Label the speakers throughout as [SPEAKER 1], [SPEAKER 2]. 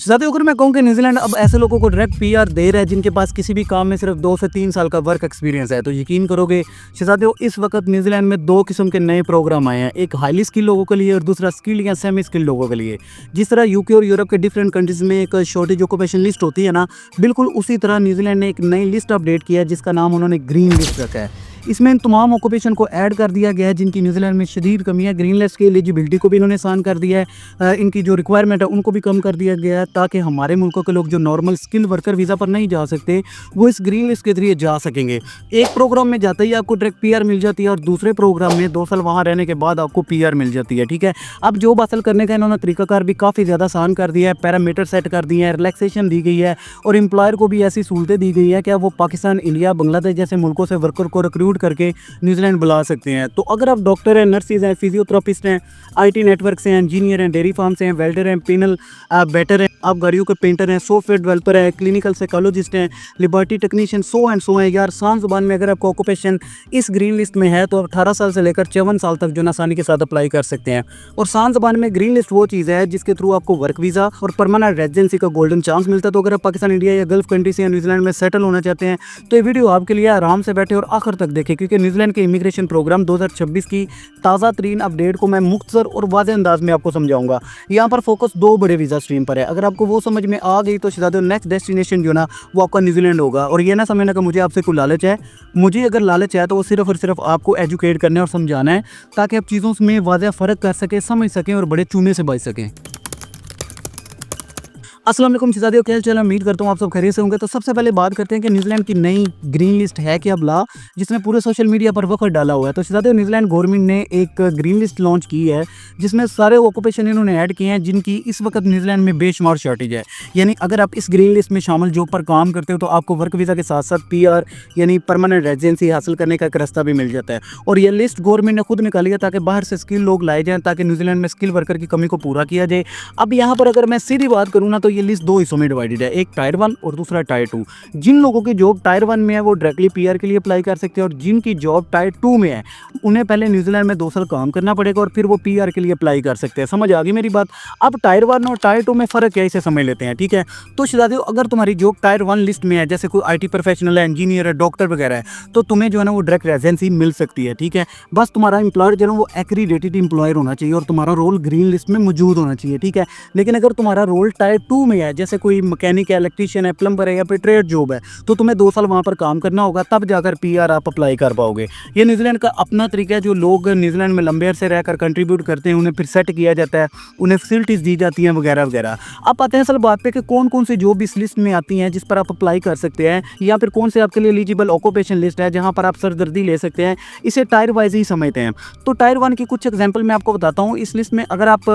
[SPEAKER 1] शहजादी अगर मैं कहूँ कि न्यूजीलैंड अब ऐसे लोगों को डायरेक्ट पीआर दे रहा है जिनके पास किसी भी काम में सिर्फ 2 से 3 साल का वर्क एक्सपीरियंस है, तो यकीन करोगे शहजादियों इस वक्त न्यूजीलैंड में 2 किस्म के नए प्रोग्राम आए हैं, एक हाईली स्किल लोगों के लिए और दूसरा स्किल्ड या सेमी स्किल्ड लोगों के लिए। जिस तरह यूके और यूरोप के डिफरेंट कंट्रीज में एक शॉर्टेज ऑक्यूपेशन लिस्ट होती है ना, बिल्कुल उसी तरह न्यूजीलैंड ने एक नई लिस्ट अपडेट किया है जिसका नाम उन्होंने ग्रीन लिस्ट रखा है। इसमें इन तमाम ऑक्यूपेशन को ऐड कर दिया गया है जिनकी न्यूजीलैंड में शदीद कमी है। ग्रीन लिस्ट की एलिजिबिलिटी को भी इन्होंने आसान कर दिया है, इनकी जो रिक्वायरमेंट है उनको भी कम कर दिया गया है ताकि हमारे मुल्कों के लोग जो नॉर्मल स्किल वर्कर वीज़ा पर नहीं जा सकते वो इस ग्रीन लिस्ट के जरिए जा सकेंगे। एक प्रोग्राम में जाते ही आपको डायरेक्ट पीआर मिल जाती है और दूसरे प्रोग्राम में 2 साल वहाँ रहने के बाद आपको पीआर मिल जाती है। ठीक है, अब जॉब हासिल करने का इन्होंने तरीकाकार भी काफ़ी ज़्यादा आसान कर दिया है, पैरामीटर सेट कर दिए हैं, रिलैक्सेशन दी गई है और एम्प्लॉयर को भी ऐसी सहूलतें दी गई है कि वो पाकिस्तान, इंडिया, बांग्लादेश जैसे मुल्कों से वर्कर को रिक्रूट करके न्यूजीलैंड बुला सकते हैं। तो अगर आप डॉक्टर हैं, नर्सिस हैं, फिजियोथेरापिस्ट हैं, आईटी नेटवर्क से हैं, इंजीनियर हैं, डेयरी फार्म से हैं, वेल्डर हैं, पेनल बेटर हैं, आप गाड़ियों के पेंटर हैं, सॉफ्टवेयर डेवलपर हैं, क्लिनिकल साइकोलॉजिस्ट हैं, liberty technician, so and so हैं यार। आसान ज़ुबान में अगर आपका ऑक्यूपेशन इस ग्रीन लिस्ट में है तो आप 18 साल से लेकर 54 साल तक जो आसानी के साथ अप्लाई कर सकते हैं। और आसान ज़ुबान में ग्रीन लिस्ट वो चीज़ है जिसके थ्रू आपको वर्क वीज़ा और परमानेंट रेजिडेंसी का गोल्डन चांस मिलता है। तो अगर आप पाकिस्तान, इंडिया या गल्फ कंट्री से या न्यूजीलैंड में सेटल होना चाहते हैं तो ये वीडियो आपके लिए आराम से बैठे और आखिर तक देखें, क्योंकि न्यूजीलैंड के इमिग्रेशन प्रोग्राम 2026 की ताज़ा तरीन अपडेट को मैं मुख्तसर और वाज़ेह अंदाज में आपको समझाऊंगा। यहाँ पर फोकस 2 बड़े वीज़ा स्ट्रीम पर है। अगर आपको वो समझ में आ गई तो शहजादे नेक्स्ट डेस्टिनेशन जो ना वो आपका न्यूजीलैंड होगा। और ये ना समझना कि मुझे आपसे कोई लालच है, मुझे अगर लालच है तो वो सिर्फ और सिर्फ आपको एजुकेट करना है और समझाना है ताकि आप चीज़ों में वाज़ेह फ़र्क कर सकें, समझ सकें और बड़े चूने से बच सकें। अस्सलाम वालेकुम शहजादियों, क्या चल, उम्मीद करता हूँ आप सब खैरियत से होंगे। तो सबसे पहले बात करते हैं कि न्यूजीलैंड की नई ग्रीन लिस्ट है क्या बला, जिसमें पूरे सोशल मीडिया पर वक्त डाला हुआ है। तो शहजादियों न्यूजीलैंड गवर्नमेंट ने एक ग्रीन लिस्ट लॉन्च की है जिसमें सारे ऑक्यूपेशन इन्होंने ऐड किए हैं जिनकी इस वक्त न्यूजीलैंड में बेशुमार शॉर्टेज है। यानी अगर आप इस ग्रीन लिस्ट में शामिल जॉब पर काम करते हो तो आपको वर्क वीज़ा के साथ साथ पीआर यानी परमानेंट रेजिडेंसी हासिल करने का एक रास्ता भी मिल जाता है। और ये लिस्ट गवर्नमेंट ने खुद निकाली है ताकि बाहर से स्किल लोग लाए जाएँ ताकि न्यूजीलैंड में स्किल वर्कर की कमी को पूरा किया जाए। अब यहाँ पर अगर मैं सीधी बात करूँ ना तो ये लिस्ट 2 हिस्सों में डिवाइडेड है, एक टायर 1 और दूसरा टायर 2। जिन लोगों की जॉब टायर 1 में है वो डायरेक्टली पीआर के लिए अप्लाई कर सकते हैं और जिनकी जॉब टायर 2 में है उन्हें पहले न्यूजीलैंड में 2 साल काम करना पड़ेगा और फिर वो पीआर के लिए अप्लाई कर सकते हैं। समझ आ गई मेरी बात? अब टायर 1 और टायर 2 में फ़र्क है, इसे समझ लेते हैं। ठीक है, तो शहजादियों अगर तुम्हारी जॉब टायर 1 लिस्ट में है, जैसे कोई आईटी प्रोफेशनल है, इंजीनियर है, डॉक्टर वगैरह है, तो तुम्हें जो है ना वो डायरेक्ट रेजिडेंसी मिल सकती है। ठीक है, बस तुम्हारा एम्प्लॉयर जो है वो एक्रीडेटेड एम्प्लॉयर होना चाहिए और तुम्हारा रोल ग्रीन लिस्ट में मौजूद होना चाहिए। ठीक है, लेकिन अगर तुम्हारा रोल टायर 2 में है, जैसे कोई मैकेनिक है, इलेक्ट्रीशियन है, प्लम्बर है या फिर ट्रेड जॉब है, तो तुम्हें 2 साल वहाँ पर काम करना होगा, तब जाकर पीआर आप अप्लाई कर पाओगे। ये न्यूजीलैंड का अपना तरीका है। जो लोग न्यूजीलैंड में लंबे अरसे रहकर कंट्रीब्यूट करते हैं उन्हें फिर सेट किया जाता है, उन्हें फैसिलिटीज़ दी जाती हैं वगैरह वगैरह। अब आते हैं असल बात पे कि कौन कौन सी जॉब इस लिस्ट में आती हैं जिस पर आप अप्लाई कर सकते हैं या फिर कौन से आपके लिए एलिजिबल ऑक्यूपेशन लिस्ट है जहाँ पर आप सरदर्दी ले सकते हैं। इसे टायर वाइज ही समझते हैं। तो टायर 1 की कुछ एग्जाम्पल मैं आपको बताता हूँ। इस लिस्ट में अगर आप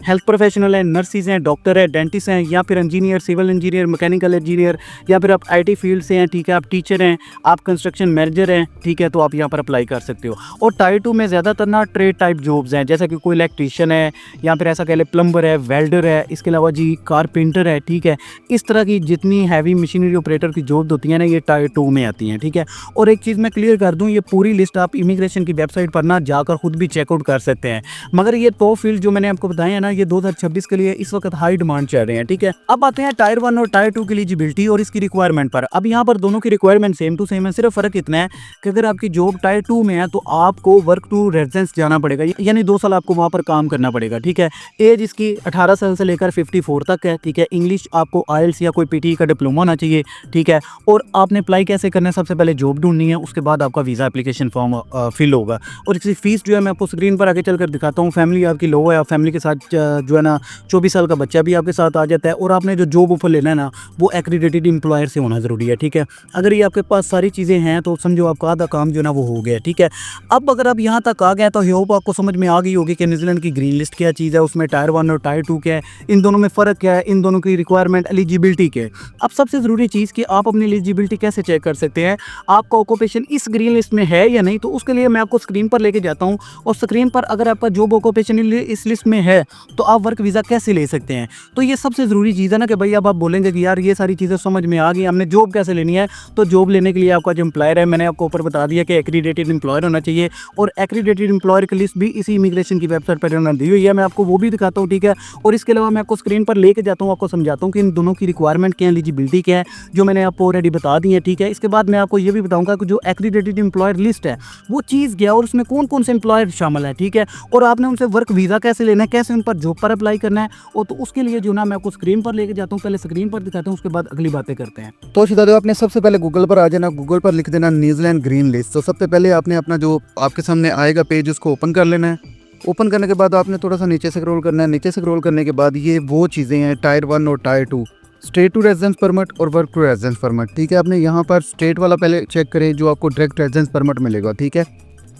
[SPEAKER 1] हेल्थ प्रोफेशनल हैं, नर्सिस हैं, डॉक्टर है, डेंटिस्ट हैं या फिर engineer, civil engineer, mechanical engineer या फिर आप आईटी फील्ड से हैं, ठीक है, आप टीचर हैं, आप कंस्ट्रक्शन मैनेजर हैं, ठीक है, तो आप यहाँ पर अप्लाई कर सकते हो। और टायर 2 में ज़्यादातर ना ट्रेड टाइप जॉब्स हैं, जैसा कि कोई इलेक्ट्रीशियन है या फिर ऐसा कह ले प्लम्बर है, वेल्डर है, इसके अलावा जी कारपेंटर है। ठीक है, इस तरह की जितनी हैवी मशीनरी ऑपरेटर की जॉब होती है ना ये टायर 2 में आती हैं। ठीक है, और एक चीज़ मैं क्लियर कर दूँ, ये पूरी लिस्ट आप इमिग्रेशन की वेबसाइट पर ना जाकर खुद भी चेकआउट कर सकते हैं। मगर ये टॉप फील्ड जो मैंने आपको बताया है ना, ये 2026 के लिए इस वक्त हाई डिमांड चल रहे हैं। ठीक है, अब आते हैं टायर 1 और टायर 2 की एलिजिबिलिटी और इसकी रिक्वायरमेंट पर। अब यहाँ पर दोनों की रिक्वायरमेंट सेम टू सेम है, सिर्फ फ़र्क इतना है कि अगर आपकी जॉब टायर 2 में है तो आपको वर्क टू रेजिडेंस जाना पड़ेगा, यानी 2 साल आपको वहाँ पर काम करना पड़ेगा। ठीक है, एज इसकी 18 साल से लेकर 54 तक है। ठीक है, इंग्लिश आपको आईएलटीएस या कोई पीटी का डिप्लोमा होना चाहिए। ठीक है, और आपने अप्लाई कैसे करना है, सबसे पहले जॉब ढूंढनी है, उसके बाद आपका वीज़ा एप्लीकेशन फॉर्म फिल होगा। और इसकी फ़ीस जो है मैं आपको स्क्रीन पर आगे चलकर दिखाता हूँ। फैमिली आपकी लो है, फैमिली के साथ जो है ना 24 साल का बच्चा भी आपके साथ आ जाता है और आपने जो जॉब ऑफर लेना है ना वो एक्रीडेटेड एम्प्लॉयर से होना ज़रूरी है। ठीक है, अगर ये आपके पास सारी चीज़ें हैं तो समझो आपका आधा काम जो है ना वो हो गया। ठीक है, अब अगर आप यहाँ तक आ गए तो होप आपको समझ में आ गई होगी कि न्यूजीलैंड की ग्रीन लिस्ट क्या चीज़ है, उसमें टायर 1 और टायर 2 क्या है, इन दोनों में फ़र्क क्या है, इन दोनों की रिक्वायरमेंट, एलिजिबिलिटी क्या है। अब सबसे ज़रूरी चीज़ कि आप अपनी एलिजिबिलिटी कैसे चेक कर सकते हैं, आपका ऑक्यूपेशन इस ग्रीन लिस्ट में है या नहीं, तो उसके लिए मैं आपको स्क्रीन पर लेके जाता हूँ और स्क्रीन पर अगर आपका जॉब ऑक्यूपेशन इस लिस्ट में है तो आप वर्क वीज़ा कैसे ले सकते हैं। तो ये सबसे ज़रूरी ज़रूरी चीज़ है ना कि भाई अब आप बोलेंगे कि यार ये सारी चीज़ें समझ में आ गई, हमने जॉब कैसे लेनी है। तो जॉब लेने के लिए आपका जो एम्प्लॉयर है, मैंने आपको ऊपर बता दिया कि एक्रीडेटेड एम्प्लॉयर होना चाहिए, और एक्रीडेटेड एम्प्लॉयर की लिस्ट भी इसी इमिग्रेशन की वेबसाइट पर उन्होंने दी हुई है। मैं आपको वो भी दिखाता हूँ, ठीक है। और इसके अलावा मैं आपको स्क्रीन पर लेके जाता हूँ, आपको समझाता हूँ कि इन दोनों की रिक्वायरमेंट क्या है, एलिजिबिलिटी क्या है, जो मैंने आपको ऑलरेडी बता दी है, ठीक है। इसके बाद मैं आपको ये भी बताऊँगा कि जो एक्रीडेटेड एम्प्लॉयर लिस्ट है वो चीज़ क्या है और उसमें कौन कौन से एम्प्लॉयर शामिल है, ठीक है। और आपने उनसे वर्क वीज़ा कैसे लेना है, कैसे उन पर जॉब पर अप्लाई करना है, और तो उसके लिए जो ना मैं आपको स्क्रीन पर लेके जाता हूँ, पहले स्क्रीन पर दिखाता हूँ, उसके बाद अगली बातें करते हैं।
[SPEAKER 2] तो शहजादे, आपने सबसे पहले गूगल पर आ जाना, गूगल पर लिख देना न्यूजीलैंड ग्रीन लिस्ट। तो सबसे पहले आपने अपना जो आपके सामने आएगा पेज, उसको ओपन कर लेना है। ओपन करने के बाद आपने थोड़ा सा नीचे स्क्रॉल करना है। नीचे स्क्रॉल करने के बाद ये वो चीज़ें हैं टायर 1 और tier 2, straight to residence permit और वर्क टू रेजिडेंस परमिट, ठीक है। आपने यहाँ पर स्टेट वाला पहले चेक करें, जो आपको डायरेक्ट रेजिडेंस परमिट मिलेगा, ठीक है।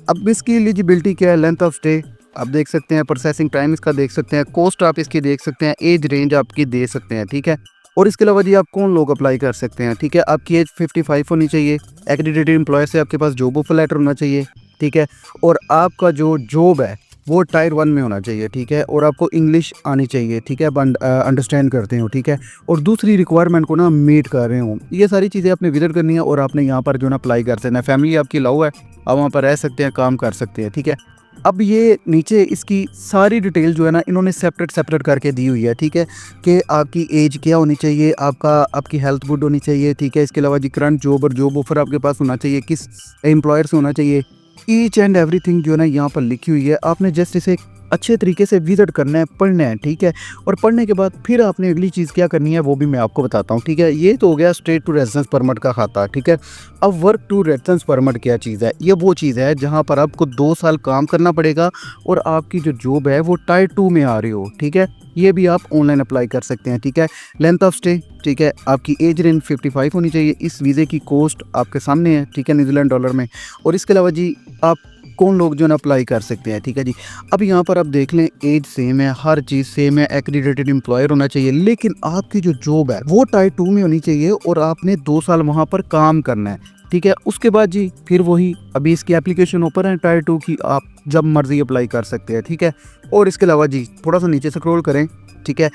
[SPEAKER 2] अब इसकी एलिजिबिलिटी क्या है, लेंथ ऑफ स्टे आप देख सकते हैं, प्रोसेसिंग टाइम इसका देख सकते हैं, कॉस्ट आप इसकी देख सकते हैं, एज रेंज आपकी दे सकते हैं, ठीक है। और इसके अलावा जी आप कौन लोग अप्लाई कर सकते हैं, ठीक है। आपकी एज 55 होनी चाहिए, एक्रीडेटेड एम्प्लॉय से आपके पास जॉब ऑफर लेटर होना चाहिए, ठीक है। और आपका जो जॉब है वो टायर 1 में होना चाहिए, ठीक है। और आपको इंग्लिश आनी चाहिए, ठीक है, अंडरस्टैंड करते हो, ठीक है। और दूसरी रिक्वायरमेंट को ना मीट कर रहे हो, ये सारी चीज़ें आपने विजिट करनी है। और आपने यहाँ पर जो ना अप्लाई कर सकते हैं, फैमिली आपकी लव है, आप वहाँ पर रह सकते हैं, काम कर सकते हैं, ठीक है। अब ये नीचे इसकी सारी डिटेल जो है ना इन्होंने सेपरेट करके दी हुई है, ठीक है। कि आपकी एज क्या होनी चाहिए, आपकी हेल्थ गुड होनी चाहिए, ठीक है। इसके अलावा जी करंट जॉब और जॉब ऑफर आपके पास होना चाहिए, किस एम्प्लॉयर से होना चाहिए, ईच एंड एवरीथिंग जो है ना यहाँ पर लिखी हुई है। आपने जस्ट इसे अच्छे तरीके से विजिट करना है, पढ़ना है, ठीक है। और पढ़ने के बाद फिर आपने अगली चीज़ क्या करनी है वो भी मैं आपको बताता हूँ, ठीक है। ये तो हो गया स्टेट टू रेजिडेंस परमिट का खाता, ठीक है। अब वर्क टू रेजिडेंस परमिट क्या चीज़ है, ये वो चीज़ है जहाँ पर आपको 2 साल काम करना पड़ेगा और आपकी जो जॉब है वो टायर 2 में आ रही हो, ठीक है। ये भी आप ऑनलाइन अप्लाई कर सकते हैं, ठीक है। लेंथ ऑफ स्टे, ठीक है, आपकी एज रेंज 55 होनी चाहिए। इस वीज़े की कॉस्ट आपके सामने है, ठीक है, न्यूजीलैंड डॉलर में। और इसके अलावा जी आप कौन लोग जो है ना अप्लाई कर सकते हैं, ठीक है जी। अब यहाँ पर आप देख लें, एज सेम है, हर चीज़ सेम है, एक्रीडेटेड एम्प्लॉयर होना चाहिए, लेकिन आपकी जो जॉब है वो टायर 2 में होनी चाहिए और आपने 2 साल वहाँ पर काम करना है, ठीक है। उसके बाद जी फिर वही अभी इसकी एप्लीकेशन ओपन है टायर 2 की, आप जब मर्जी अप्लाई कर सकते हैं, ठीक है। और इसके अलावा जी थोड़ा सा नीचे स्क्रॉल करें, ठीक है,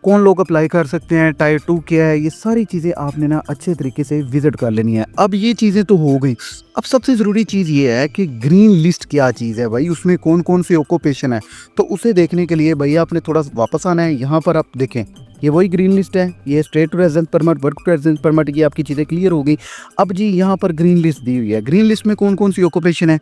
[SPEAKER 2] कौन लोग अप्लाई कर सकते हैं, टायर 2 क्या है, ये सारी चीज़ें आपने ना अच्छे तरीके से विजिट कर लेनी है। अब ये चीज़ें तो हो गई, अब सबसे ज़रूरी चीज़ ये है कि ग्रीन लिस्ट क्या चीज़ है भाई, उसमें कौन कौन से ऑक्यूपेशन है। तो उसे देखने के लिए भैया आपने थोड़ा वापस आना है। यहाँ पर आप देखें, ये वही ग्रीन लिस्ट है, ये straight to residence permit, work to residence permit, ये आपकी चीज़ें क्लियर हो गई। अब जी यहाँ पर ग्रीन लिस्ट दी हुई है, ग्रीन लिस्ट में कौन कौन सी ऑक्यूपेशन है।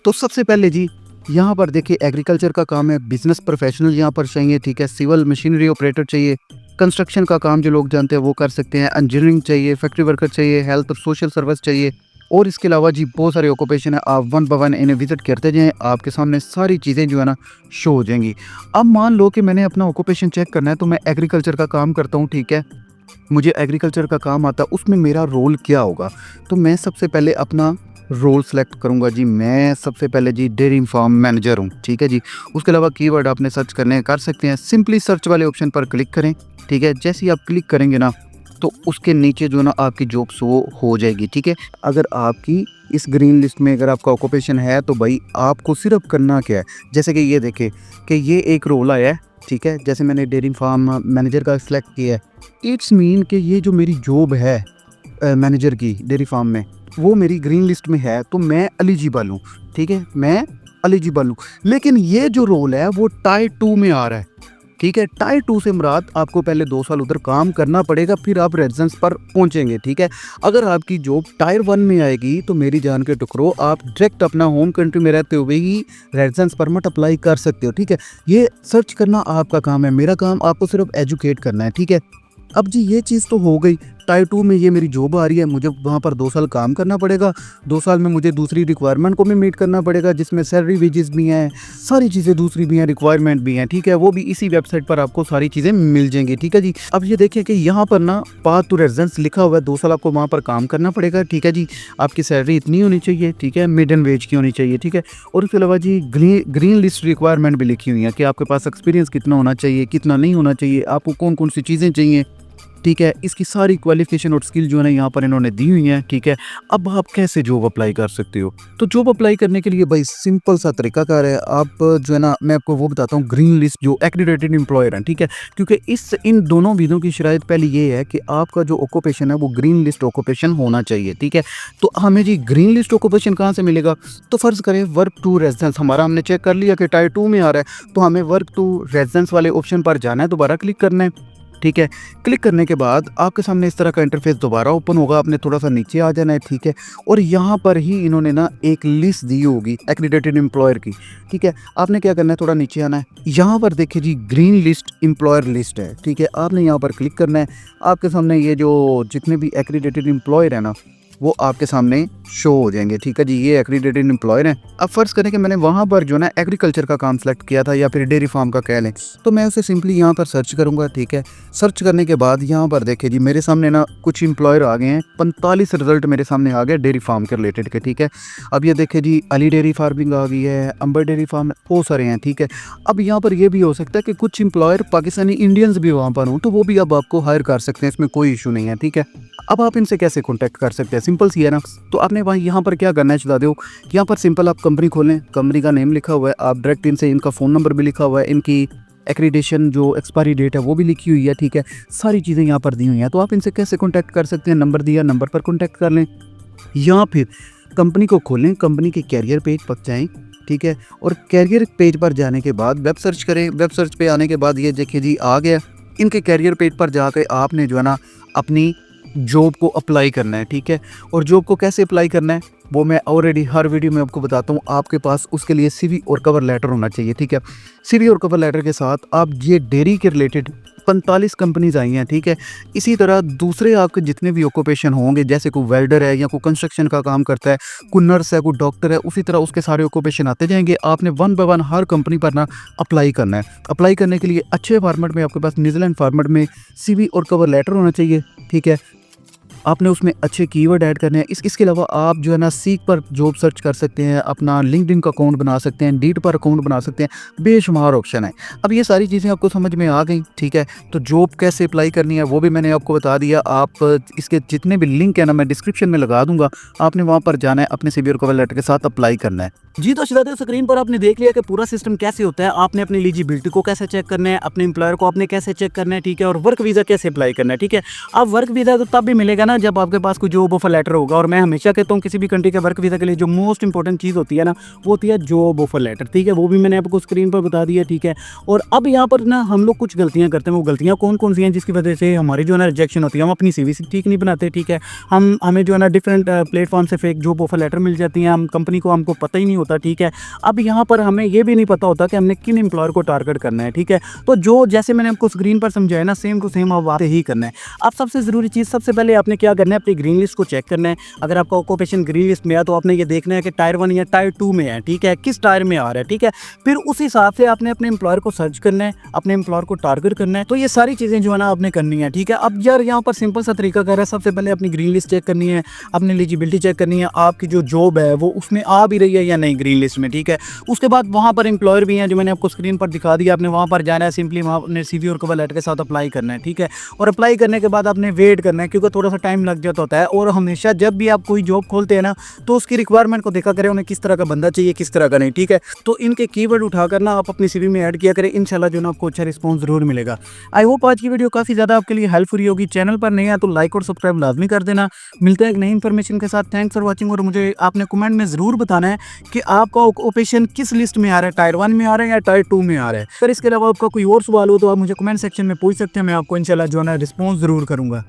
[SPEAKER 2] तो सबसे पहले जी यहाँ पर देखिए एग्रीकल्चर का काम है, बिजनेस प्रोफेशनल यहाँ पर चाहिए, ठीक है। सिविल मशीनरी ऑपरेटर चाहिए, कंस्ट्रक्शन का काम जो लोग जानते हैं वो कर सकते हैं, इंजीनियरिंग चाहिए, फैक्ट्री वर्कर चाहिए, हेल्थ और सोशल सर्विस चाहिए। और इसके अलावा जी बहुत सारे ऑक्यूपेशन है, आप वन बाय वन इन्हें विजिट करते जाएं, आपके सामने सारी चीज़ें जो है ना शो हो जाएंगी। अब मान लो कि मैंने अपना ऑक्यूपेशन चेक करना है, तो मैं एग्रीकल्चर का काम करता हूँ, ठीक है। मुझे एग्रीकल्चर का काम आता है, उसमें मेरा रोल क्या होगा। तो मैं सबसे पहले अपना रोल सेलेक्ट करूंगा जी। मैं सबसे पहले जी डेयरी फार्म मैनेजर हूं, ठीक है जी। उसके अलावा कीवर्ड आपने सर्च करने कर सकते हैं, सिंपली सर्च वाले ऑप्शन पर क्लिक करें, ठीक है। जैसे ही आप क्लिक करेंगे ना तो उसके नीचे जो ना आपकी जॉब शो हो जाएगी, ठीक है। अगर आपकी इस ग्रीन लिस्ट में अगर आपका ऑक्यूपेशन है तो भाई आपको सिर्फ करना क्या है, जैसे कि ये देखें कि ये एक रोल आया है, ठीक है। जैसे मैंने डेयरी फार्म मैनेजर का सिलेक्ट किया है, इट्स मीन कि ये जो मेरी जॉब है मैनेजर की डेयरी फार्म में वो मेरी ग्रीन लिस्ट में है, तो मैं एलिजिबल हूँ, ठीक है, मैं एलिजिबल हूँ। लेकिन ये जो रोल है वो टायर 2 में आ रहा है, ठीक है। टायर 2 से मुराद आपको पहले 2 साल उधर काम करना पड़ेगा, फिर आप रेजिडेंस पर पहुंचेंगे, ठीक है। अगर आपकी जॉब टायर 1 में आएगी तो मेरी जान के टुकड़ो आप डायरेक्ट अपना होम कंट्री में रहते हुए ही रेजिडेंस परमिट अप्लाई कर सकते हो, ठीक है। ये सर्च करना आपका काम है, मेरा काम आपको सिर्फ एजुकेट करना है, ठीक है। अब जी ये चीज़ तो हो गई, टायर 2 में ये मेरी जॉब आ रही है, मुझे वहाँ पर 2 साल काम करना पड़ेगा, 2 साल में मुझे दूसरी रिक्वायरमेंट को भी मीट करना पड़ेगा, जिसमें सैलरी वेजेस भी हैं, सारी चीज़ें दूसरी भी हैं, रिक्वायरमेंट भी हैं, ठीक है। वो भी इसी वेबसाइट पर आपको सारी चीज़ें मिल जाएंगी, ठीक है जी। अब ये देखिए कि यहाँ पर ना पाथ टू रेजिडेंस लिखा हुआ है, 2 साल आपको वहाँ पर काम करना पड़ेगा, ठीक है जी। आपकी सैलरी इतनी होनी चाहिए, ठीक है, मिड एंड वेज की होनी चाहिए, ठीक है। और उसके अलावा जी ग्रीन लिस्ट रिक्वायरमेंट भी लिखी हुई है कि आपके पास एक्सपीरियंस कितना होना चाहिए, कितना नहीं होना चाहिए, आपको कौन कौन सी चीज़ें चाहिए, ठीक है। इसकी सारी क्वालिफिकेशन और स्किल जो है ना यहाँ पर इन्होंने दी हुई हैं, ठीक है। अब आप कैसे जॉब अप्लाई कर सकते हो? तो जॉब अप्लाई करने के लिए भाई सिंपल सा तरीकाकार है। आप जो है ना, मैं आपको वो बताता हूँ, ग्रीन लिस्ट जो एक्रीडेटेड एम्प्लॉयर हैं, ठीक है। क्योंकि इन दोनों विधों की शराइत पहले ये है कि आपका जो ऑक्यूपेशन है वो ग्रीन लिस्ट ऑक्यूपेशन होना चाहिए, ठीक है। तो हमें जी ग्रीन लिस्ट ऑक्यूपेशन कहाँ से मिलेगा? तो फ़र्ज़ करें वर्क टू रेजिडेंस हमारा हमने चेक कर लिया कि टायर 2 में आ रहा है, तो हमें वर्क टू रेजिडेंस वाले ऑप्शन पर जाना है, दोबारा क्लिक करना है, ठीक है। क्लिक करने के बाद आपके सामने इस तरह का इंटरफेस दोबारा ओपन होगा। आपने थोड़ा सा नीचे आ जाना है, ठीक है। और यहाँ पर ही इन्होंने ना एक लिस्ट दी होगी एक्रीडेटेड एम्प्लॉयर की, ठीक है। आपने क्या करना है, थोड़ा नीचे आना है। यहाँ पर देखिए जी ग्रीन लिस्ट एम्प्लॉयर लिस्ट है, ठीक है। आपने यहाँ पर क्लिक करना है। आपके सामने ये जो जितने भी एक्रीडेटेड एम्प्लॉयर है ना वो आपके सामने शो हो जाएंगे, ठीक है जी। ये एक्रीडेटेड एम्प्लॉयर हैं। अब फ़र्ज़ करें कि मैंने वहाँ पर जो ना एग्रीकल्चर का काम सेलेक्ट किया था या फिर डेयरी फार्म का कह लें, तो मैं उसे सिंपली यहाँ पर सर्च करूँगा, ठीक है। सर्च करने के बाद यहाँ पर देखिए जी मेरे सामने ना कुछ एम्प्लॉयर आ गए हैं। 45 रिजल्ट मेरे सामने आ गए डेयरी फार्म के रिलेटेड के, ठीक है। अब ये देखिए जी अली डेयरी फार्मिंग आ गई है, अंबर डेयरी फार्म, बहुत सारे हैं, ठीक है। अब यहाँ पर ये भी हो सकता है कि कुछ एम्प्लॉयर पाकिस्तानी इंडियंस भी वहाँ पर हों, तो वो भी अब आपको हायर कर सकते हैं, इसमें कोई इशू नहीं है, ठीक है। अब आप इनसे कैसे कॉन्टैक्ट कर सकते हैं? सिंपल सी है ना। तो आपने वहाँ यहाँ पर क्या करना है चला दो। यहाँ पर सिंपल आप कंपनी खोलें, कंपनी का नेम लिखा हुआ है, आप डायरेक्ट इनसे, इनका फ़ोन नंबर भी लिखा हुआ है, इनकी एक्रीडेशन जो एक्सपायरी डेट है वो भी लिखी हुई है, ठीक है। सारी चीज़ें यहाँ पर दी हुई हैं। तो आप इनसे कैसे कॉन्टैक्ट कर सकते हैं? नंबर दिया, नंबर पर कॉन्टैक्ट कर लें, या फिर कंपनी को खोलें, कंपनी के कैरियर पेज पर जाएँ, ठीक है। और कैरियर पेज पर जाने के बाद वेब सर्च करें। वेब सर्च पे आने के बाद ये देखिए जी आ गया। इनके कैरियर पेज पर जाकर आपने जो है ना अपनी जॉब को अप्लाई करना है, ठीक है। और जॉब को कैसे अप्लाई करना है वो मैं ऑलरेडी हर वीडियो में आपको बताता हूँ। आपके पास उसके लिए सीवी और कवर लेटर होना चाहिए, ठीक है। सीवी और कवर लेटर के साथ आप ये डेयरी के रिलेटेड 45 कंपनीज आई हैं, ठीक है। इसी तरह दूसरे आपके जितने भी ऑक्यूपेशन होंगे, जैसे कोई वेल्डर है या कोई कंस्ट्रक्शन का काम करता है, कोई नर्स है, कोई डॉक्टर है, उसी तरह उसके सारे ऑक्यूपेशन आते जाएंगे। आपने 1 बाय 1 हर कंपनी पर ना अप्लाई करना है। अप्लाई करने के लिए अच्छे फॉर्मेट में आपके पास न्यूजीलैंड फॉर्मेट में सीवी और कवर लेटर होना चाहिए, ठीक है। आपने उसमें अच्छे कीवर्ड ऐड करने हैं। इसके अलावा आप जो है ना सीक पर जॉब सर्च कर सकते हैं, अपना लिंक्डइन का अकाउंट बना सकते हैं, इंडीड पर अकाउंट बना सकते हैं, बेशुमार ऑप्शन है। अब ये सारी चीज़ें आपको समझ में आ गई, ठीक है। तो जॉब कैसे अप्लाई करनी है वो भी मैंने आपको बता दिया। आप इसके जितने भी लिंक है ना मैं डिस्क्रिप्शन में लगा दूंगा, आपने वहाँ पर जाना है, अपने सीवी और कवर लेटर के साथ अप्लाई करना है।
[SPEAKER 1] जी तो शहजादे स्क्रीन पर आपने देख लिया कि पूरा सिस्टम कैसे होता है। आपने अपनी एलिजिबिलिटी को कैसे चेक करना है, अपने एम्प्लॉयर को आपने कैसे चेक करना है, ठीक है। और वर्क वीज़ा कैसे अप्लाई करना है, ठीक है। अब वर्क वीज़ा तो तब भी मिलेगा ना जब आपके पास कोई जॉब ऑफर लेटर होगा। और मैं हमेशा कहता हूँ किसी भी कंट्री के वर्क वीज़ा के लिए जो मोस्ट इंपॉर्टेंट चीज़ होती है ना वो होती है जॉब ऑफर लेटर, ठीक है। वो भी मैंने आपको स्क्रीन पर बता दिया, ठीक है। और अब यहाँ पर ना हम लोग कुछ गलतियाँ करते हैं। वो गलतियाँ कौन कौन सी हैं जिसकी वजह से हमारी जो है ना रिजेक्शन होती है? हम अपनी सीवी ठीक नहीं बनाते, ठीक है। हमें जो है ना डिफरेंट प्लेटफॉर्म से फेक जॉब ऑफर लेटर मिल जाती हैं। हम कंपनी को हमको पता ही नहीं होता, ठीक है। अब यहाँ पर हमें ये भी नहीं पता होता कि हमने किन एम्प्लॉयर को टारगेट करना है, ठीक है। तो जो जैसे मैंने आपको स्क्रीन पर समझाया ना सेम टू सेम अब ही करना है। अब सबसे ज़रूरी चीज़, सबसे पहले आपने क्या करना है, अपनी ग्रीन लिस्ट को चेक करना है। अगर आपका ऑक्यूपेशन ग्रीन लिस्ट में है तो आपने ये देखना है कि टायर 1 या टायर 2 में है, ठीक है, किस टायर में आ रहा है, ठीक है। फिर उस हिसाब से आपने अपने एम्प्लॉयर को सर्च करना है, अपने एम्प्लॉयर को टारगेट करना है। तो ये सारी चीज़ें जो है ना आपने करनी है, ठीक है। अब यार यहाँ पर सिंपल सा तरीका कर रहा है। सबसे पहले अपनी ग्रीन लिस्ट चेक करनी है, अपनी एलिजिबिलिटी चेक करनी है, आपकी जो जॉब है वो उसमें आ भी रही है या नहीं ग्रीन लिस्ट में, ठीक है। उसके बाद वहाँ पर एम्प्लॉयर भी हैं जो मैंने आपको स्क्रीन पर दिखा दिया। आपने वहाँ पर जाना है, सिंपली वहाँ अपने सीवी और कवर लेटर के साथ अप्लाई करना है, ठीक है। और अप्लाई करने के बाद आपने वेट करना है क्योंकि थोड़ा सा टाइम लग जाता होता है। और हमेशा जब भी आप कोई जॉब खोलते हैं ना तो उसकी रिक्वायरमेंट को देखा करें, उन्हें किस तरह का बंदा चाहिए, किस तरह का नहीं, ठीक है। तो इनके कीवर्ड उठाकर ना आप अपनी सीवी में ऐड किया करें, इंशाल्लाह जो ना आपको अच्छा रिस्पॉन्स जरूर मिलेगा। आई होप आज की वीडियो काफ़ी ज़्यादा आपके लिए हेल्पफुल होगी। चैनल पर नहीं है तो लाइक और सब्सक्राइब लाजमी कर देना। मिलते हैं एक नई इन्फॉर्मेशन के साथ। Thanks for watching. और मुझे आपने कमेंट में ज़रूर बताना है कि आपका ऑक्यूपेशन किस लिस्ट में आ रहा है, टायर 1 में आ रहा है या टायर 2 में आ रहा है। फिर इसके अलावा आपका कोई और सवाल हो तो आप मुझे कमेंट सेक्शन में पूछ सकते हैं, मैं आपको इंशाल्लाह जो है ना रिस्पॉन्स ज़रूर करूँगा।